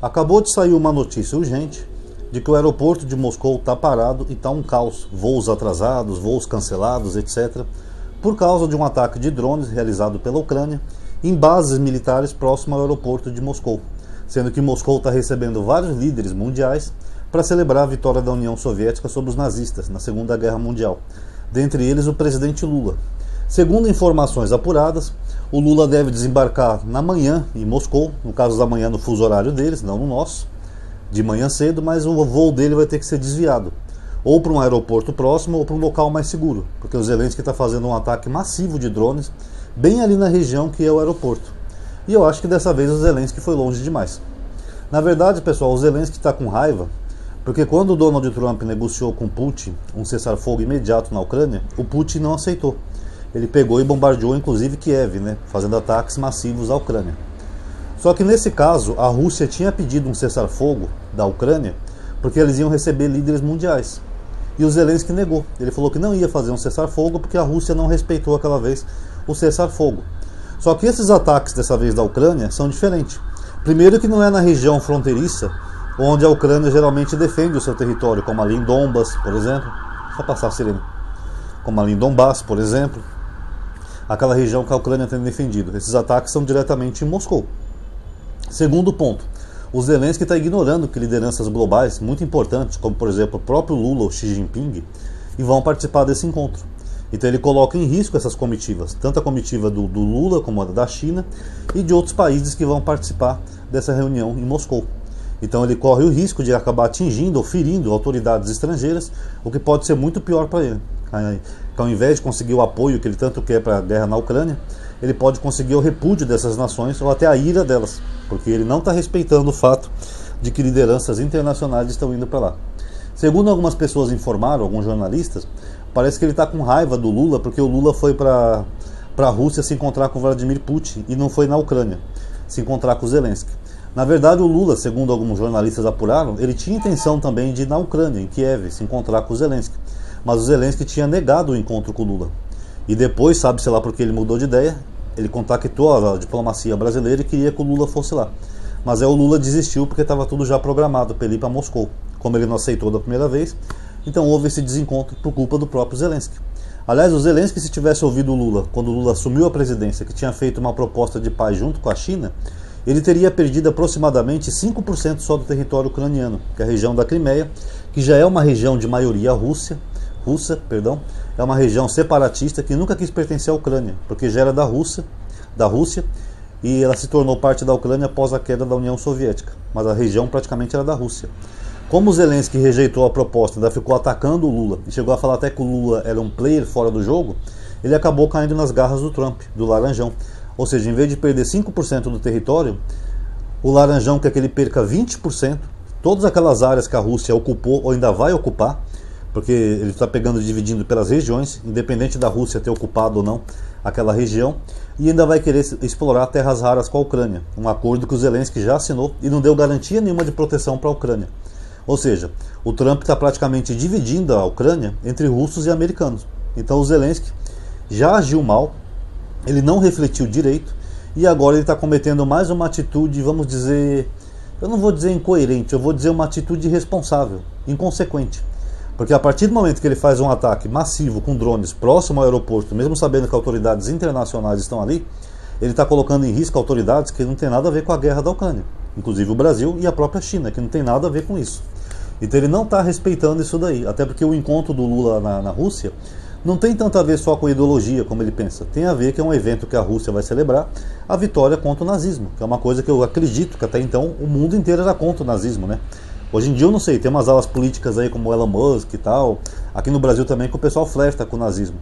Acabou de sair uma notícia urgente de que o aeroporto de Moscou está parado e está um caos, voos atrasados, voos cancelados, etc., por causa de um ataque de drones realizado pela Ucrânia em bases militares próximas ao aeroporto de Moscou, sendo que Moscou está recebendo vários líderes mundiais para celebrar a vitória da União Soviética sobre os nazistas na Segunda Guerra Mundial, dentre eles o presidente Lula. Segundo informações apuradas, o Lula deve desembarcar na manhã em Moscou, no caso da manhã no fuso horário deles, não no nosso, de manhã cedo, mas o voo dele vai ter que ser desviado, ou para um aeroporto próximo ou para um local mais seguro, porque o Zelensky está fazendo um ataque massivo de drones bem ali na região que é o aeroporto. E eu acho que dessa vez o Zelensky foi longe demais. Na verdade, pessoal, o Zelensky está com raiva, porque quando o Donald Trump negociou com Putin um cessar-fogo imediato na Ucrânia, o Putin não aceitou. Ele pegou e bombardeou inclusive Kiev, fazendo ataques massivos à Ucrânia. Só que nesse caso, a Rússia tinha pedido um cessar-fogo da Ucrânia porque eles iam receber líderes mundiais. E o Zelensky negou. Ele falou que não ia fazer um cessar-fogo porque a Rússia não respeitou aquela vez o cessar-fogo. Só que esses ataques dessa vez da Ucrânia são diferentes. Primeiro que não é na região fronteiriça, onde a Ucrânia geralmente defende o seu território, como ali em Donbas, por exemplo. Só passar a sirene. Como ali em Donbass, por exemplo. Aquela região que a Ucrânia tem defendido. Esses ataques são diretamente em Moscou. Segundo ponto, o Zelensky está ignorando que lideranças globais muito importantes, como por exemplo o próprio Lula ou Xi Jinping, e vão participar desse encontro. Então ele coloca em risco essas comitivas, tanto a comitiva do Lula como a da China e de outros países que vão participar dessa reunião em Moscou. Então ele corre o risco de acabar atingindo ou ferindo autoridades estrangeiras, o que pode ser muito pior para ele. Que ao invés de conseguir o apoio que ele tanto quer para a guerra na Ucrânia, ele pode conseguir o repúdio dessas nações ou até a ira delas, porque ele não está respeitando o fato de que lideranças internacionais estão indo para lá. Segundo algumas pessoas informaram, alguns jornalistas, parece que ele está com raiva do Lula porque o Lula foi para a Rússia se encontrar com Vladimir Putin e não foi na Ucrânia se encontrar com Zelensky. Na verdade, o Lula, segundo alguns jornalistas apuraram, ele tinha intenção também de ir na Ucrânia, em Kiev, se encontrar com o Zelensky. Mas o Zelensky tinha negado o encontro com o Lula. E depois, sabe-se lá porque ele mudou de ideia, ele contactou a diplomacia brasileira e queria que o Lula fosse lá. Mas aí o Lula desistiu porque estava tudo já programado para ele ir para Moscou. Como ele não aceitou da primeira vez, então houve esse desencontro por culpa do próprio Zelensky. Aliás, o Zelensky, se tivesse ouvido o Lula, quando o Lula assumiu a presidência, que tinha feito uma proposta de paz junto com a China, ele teria perdido aproximadamente 5% só do território ucraniano, que é a região da Crimeia, que já é uma região de maioria russa, é uma região separatista que nunca quis pertencer à Ucrânia, porque já era da Rússia, e ela se tornou parte da Ucrânia após a queda da União Soviética, mas a região praticamente era da Rússia. Como o Zelensky rejeitou a proposta, ainda ficou atacando o Lula, e chegou a falar até que o Lula era um player fora do jogo, ele acabou caindo nas garras do Trump, do Laranjão. Ou seja, em vez de perder 5% do território, o Laranjão quer que ele perca 20%, todas aquelas áreas que a Rússia ocupou ou ainda vai ocupar, porque ele está pegando e dividindo pelas regiões, independente da Rússia ter ocupado ou não aquela região, e ainda vai querer explorar terras raras com a Ucrânia, um acordo que o Zelensky já assinou e não deu garantia nenhuma de proteção para a Ucrânia. Ou seja, o Trump está praticamente dividindo a Ucrânia entre russos e americanos. Então o Zelensky já agiu mal, ele não refletiu direito, e agora ele está cometendo mais uma atitude, vamos dizer, eu não vou dizer incoerente, eu vou dizer uma atitude irresponsável, inconsequente. Porque a partir do momento que ele faz um ataque massivo com drones próximo ao aeroporto, mesmo sabendo que autoridades internacionais estão ali, ele está colocando em risco autoridades que não tem nada a ver com a guerra da Ucrânia, inclusive o Brasil e a própria China, que não tem nada a ver com isso. Então ele não está respeitando isso daí, até porque o encontro do Lula na Rússia não tem tanto a ver só com ideologia, como ele pensa. Tem a ver que é um evento que a Rússia vai celebrar a vitória contra o nazismo, que é uma coisa que eu acredito que até então o mundo inteiro era contra o nazismo, Hoje em dia eu não sei, tem umas alas políticas aí como Elon Musk e tal, aqui no Brasil também que o pessoal flerta com o nazismo.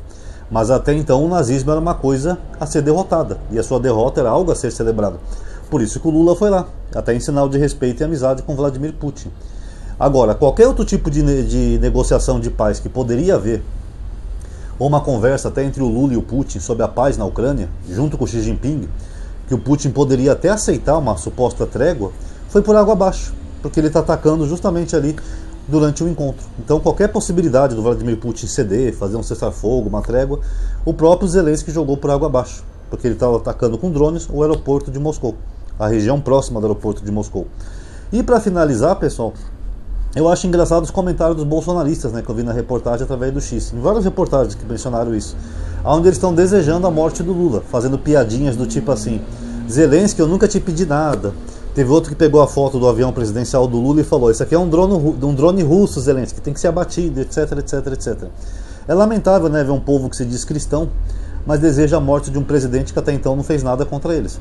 Mas até então o nazismo era uma coisa a ser derrotada, e a sua derrota era algo a ser celebrado. Por isso que o Lula foi lá, até em sinal de respeito e amizade com Vladimir Putin. Agora, qualquer outro tipo de negociação de paz que poderia haver, ou uma conversa até entre o Lula e o Putin sobre a paz na Ucrânia, junto com o Xi Jinping, que o Putin poderia até aceitar uma suposta trégua, foi por água abaixo, porque ele está atacando justamente ali durante o encontro. Então qualquer possibilidade do Vladimir Putin ceder, fazer um cessar-fogo, uma trégua, o próprio Zelensky jogou por água abaixo, porque ele estava atacando com drones o aeroporto de Moscou, a região próxima do aeroporto de Moscou. E para finalizar, pessoal, eu acho engraçado os comentários dos bolsonaristas, né, que eu vi na reportagem através do X. Em várias reportagens que mencionaram isso. Onde eles estão desejando a morte do Lula, fazendo piadinhas do tipo assim: Zelensky, eu nunca te pedi nada. Teve outro que pegou a foto do avião presidencial do Lula e falou: isso aqui é um drone russo, Zelensky, tem que ser abatido, etc, etc, etc. É lamentável, né, ver um povo que se diz cristão, mas deseja a morte de um presidente que até então não fez nada contra eles.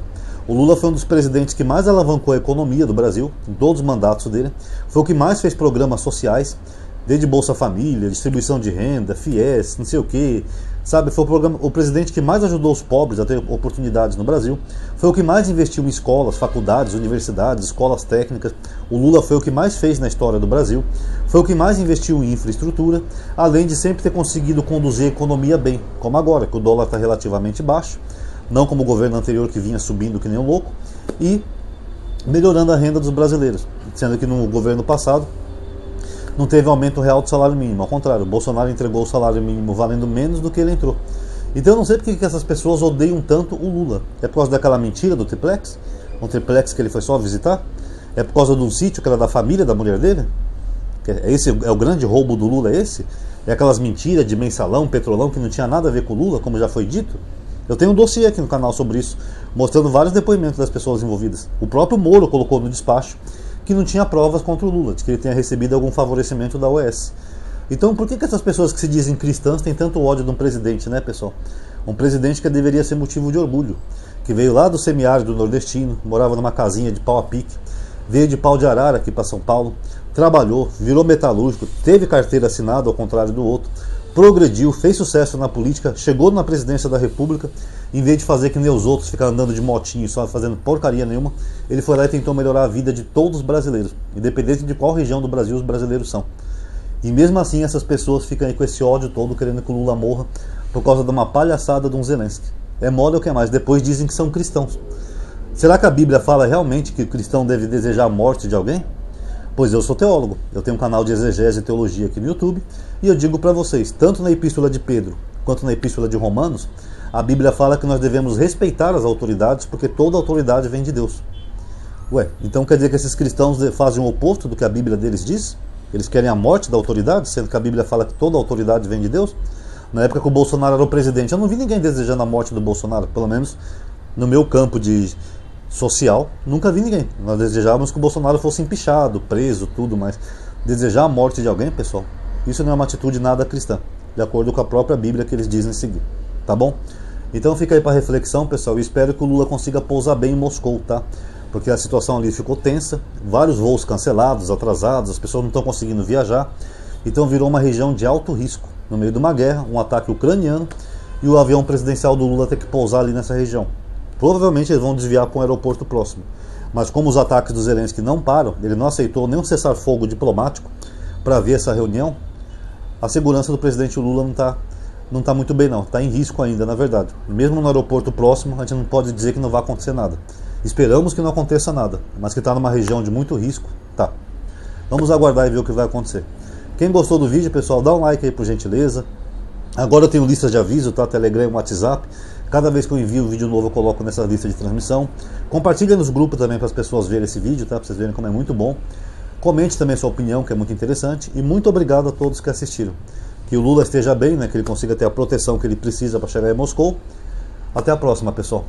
O Lula foi um dos presidentes que mais alavancou a economia do Brasil, em todos os mandatos dele. Foi o que mais fez programas sociais, desde Bolsa Família, distribuição de renda, FIES, não sei o que, sabe? Foi o presidente que mais ajudou os pobres a ter oportunidades no Brasil. Foi o que mais investiu em escolas, faculdades, universidades, escolas técnicas. O Lula foi o que mais fez na história do Brasil. Foi o que mais investiu em infraestrutura, além de sempre ter conseguido conduzir a economia bem, como agora, que o dólar está relativamente baixo, não como o governo anterior que vinha subindo que nem um louco, e melhorando a renda dos brasileiros, sendo que no governo passado não teve aumento real do salário mínimo. Ao contrário, o Bolsonaro entregou o salário mínimo valendo menos do que ele entrou. Então eu não sei porque que essas pessoas odeiam tanto o Lula. É por causa daquela mentira do triplex? Um triplex que ele foi só visitar? É por causa de um sítio que era da família da mulher dele? Esse é o grande roubo do Lula, esse? É aquelas mentiras de mensalão, petrolão, que não tinha nada a ver com o Lula, como já foi dito? Eu tenho um dossiê aqui no canal sobre isso, mostrando vários depoimentos das pessoas envolvidas. O próprio Moro colocou no despacho que não tinha provas contra o Lula, de que ele tenha recebido algum favorecimento da OAS. Então por que essas pessoas que se dizem cristãs têm tanto ódio de um presidente, né, pessoal? Um presidente que deveria ser motivo de orgulho, que veio lá do semiárido nordestino, morava numa casinha de pau a pique, veio de pau de arara aqui para São Paulo, trabalhou, virou metalúrgico, teve carteira assinada ao contrário do outro, progrediu, fez sucesso na política, chegou na presidência da República, em vez de fazer que nem os outros, ficar andando de motinho, só fazendo porcaria nenhuma, ele foi lá e tentou melhorar a vida de todos os brasileiros, independente de qual região do Brasil os brasileiros são. E mesmo assim essas pessoas ficam aí com esse ódio todo, querendo que o Lula morra, por causa de uma palhaçada de um Zelensky. É mole o que é mais, depois dizem que são cristãos. Será que a Bíblia fala realmente que o cristão deve desejar a morte de alguém? Pois eu sou teólogo, eu tenho um canal de exegese e teologia aqui no YouTube, e eu digo para vocês, tanto na Epístola de Pedro quanto na Epístola de Romanos, a Bíblia fala que nós devemos respeitar as autoridades, porque toda autoridade vem de Deus. Ué, então quer dizer que esses cristãos fazem o oposto do que a Bíblia deles diz? Eles querem a morte da autoridade, sendo que a Bíblia fala que toda autoridade vem de Deus? Na época que o Bolsonaro era o presidente, eu não vi ninguém desejando a morte do Bolsonaro, pelo menos no meu campo de social, nunca vi ninguém. Nós desejávamos que o Bolsonaro fosse empichado, preso, tudo, mas desejar a morte de alguém, pessoal, isso não é uma atitude nada cristã, de acordo com a própria Bíblia que eles dizem seguir, tá bom? Então fica aí para reflexão, pessoal, e espero que o Lula consiga pousar bem em Moscou, tá? Porque a situação ali ficou tensa, vários voos cancelados, atrasados, as pessoas não estão conseguindo viajar, então virou uma região de alto risco, no meio de uma guerra, um ataque ucraniano, e o avião presidencial do Lula ter que pousar ali nessa região. Provavelmente eles vão desviar para um aeroporto próximo. Mas como os ataques do Zelensky não param, ele não aceitou nenhum cessar-fogo diplomático para ver essa reunião, a segurança do presidente Lula não tá muito bem não. Está em risco ainda, na verdade. Mesmo no aeroporto próximo, a gente não pode dizer que não vai acontecer nada. Esperamos que não aconteça nada, mas que está numa região de muito risco, tá. Vamos aguardar e ver o que vai acontecer. Quem gostou do vídeo, pessoal, dá um like aí por gentileza. Agora eu tenho lista de aviso, tá? Telegram e WhatsApp. Cada vez que eu envio um vídeo novo eu coloco nessa lista de transmissão. Compartilha nos grupos também para as pessoas verem esse vídeo, tá? Para vocês verem como é muito bom. Comente também sua opinião, que é muito interessante. E muito obrigado a todos que assistiram. Que o Lula esteja bem, né? Que ele consiga ter a proteção que ele precisa para chegar em Moscou. Até a próxima, pessoal.